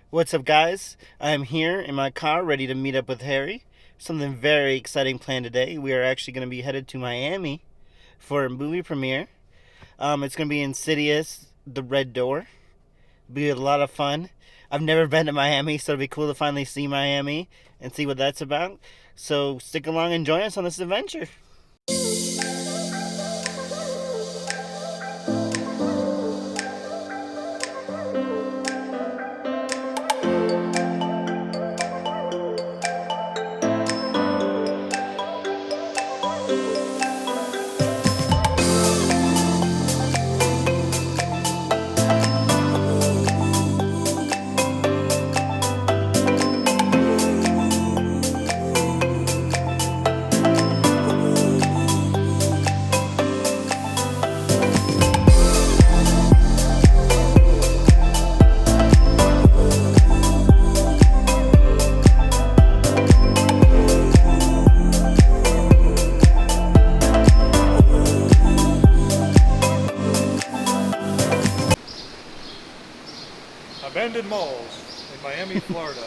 What's up, guys? I'm here in my car ready to meet up with Harry. Something very exciting planned today. We are actually going to be headed to Miami for a movie premiere. It's going to be Insidious, The Red Door. Be a lot of fun. I've never been to Miami, so it'll be cool to finally see Miami and see what that's about. So stick along and join us on this adventure. Abandoned malls in Miami, Florida.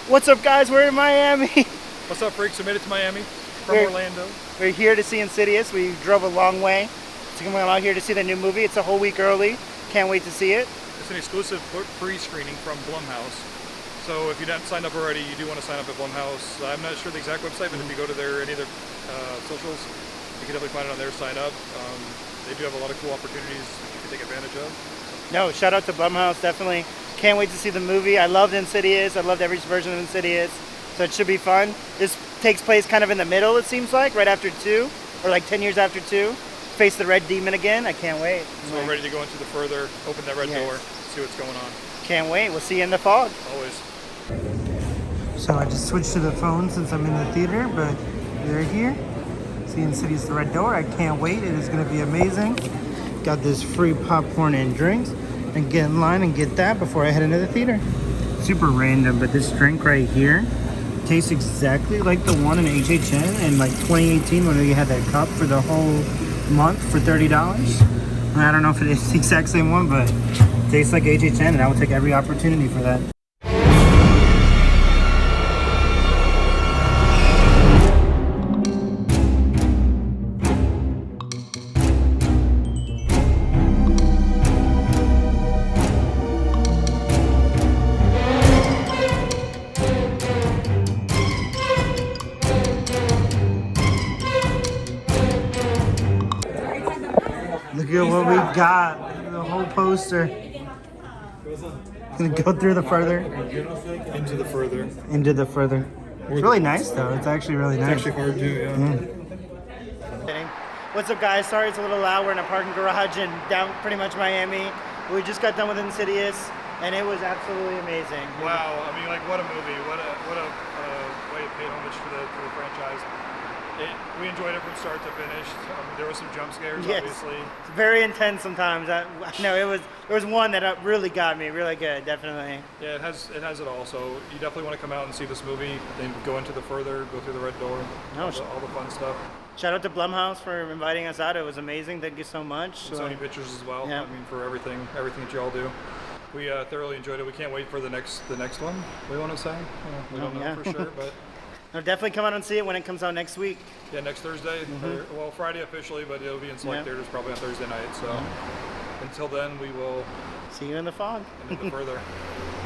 What's up, guys? We're in Miami. What's up, freaks? We made it to Miami from We're- Orlando. We're here to see Insidious. We drove a long way to come out here to see the new movie. It's a whole week early. Can't wait to see it. It's an exclusive pre-screening from Blumhouse. So if you haven't signed up already, you do want to sign up at Blumhouse. I'm not sure the exact website, but if you go to any of their socials, you can definitely find it on there, sign up. They do have a lot of cool opportunities that you can take advantage of. No, shout out to Blumhouse, definitely. Can't wait to see the movie. I loved Insidious. I loved every version of Insidious. So it should be fun. This takes place kind of in the middle, it seems like, right after 2, or like 10 years after 2. Face the red demon again. I can't wait. So we're ready to go into the further, open that red Yes. door, see what's going on. Can't wait. We'll see you in the fog. Always. So I just switched to the phone since I'm in the theater, but they're here. See Insidious The Red Door. I can't wait. It is going to be amazing. Got this free popcorn and drinks. And get in line and get that before I head into the theater. Super random, but this drink right here tastes exactly like the one in HHN in like 2018 when we had that cup for the whole month for $30. I don't know if it is the exact same one, but it tastes like HHN, and I will take every opportunity for that. Look at what we got. The whole poster. Gonna go through the further. Into the further. Into the further. It's really nice though. It's actually really nice. It's actually hard to, yeah. What's up, guys? Sorry it's a little loud. We're in a parking garage in down pretty much Miami. We just got done with Insidious, and it was absolutely amazing. Wow, I mean, like, what a movie! What a way to pay homage for the franchise. We enjoyed it from start to finish. There was some jump scares, Yes. obviously. It's very intense sometimes. I know there was one that really got me, really good, definitely. Yeah, it has it all. So you definitely want to come out and see this movie. Then go into the further, go through the red door, No, all the fun stuff. Shout out to Blumhouse for inviting us out. It was amazing. Thank you so much. And Sony Pictures as well. Yeah. I mean, for everything that you all do. We thoroughly enjoyed it. We can't wait for the next one. We want to say. We don't know yeah. for sure, but No, definitely come out and see it when it comes out next week. yeah, next Thursday. Well, Friday officially, but it'll be in select Yeah. theaters probably on Thursday night. So until then, we will See you in the fog. into the further.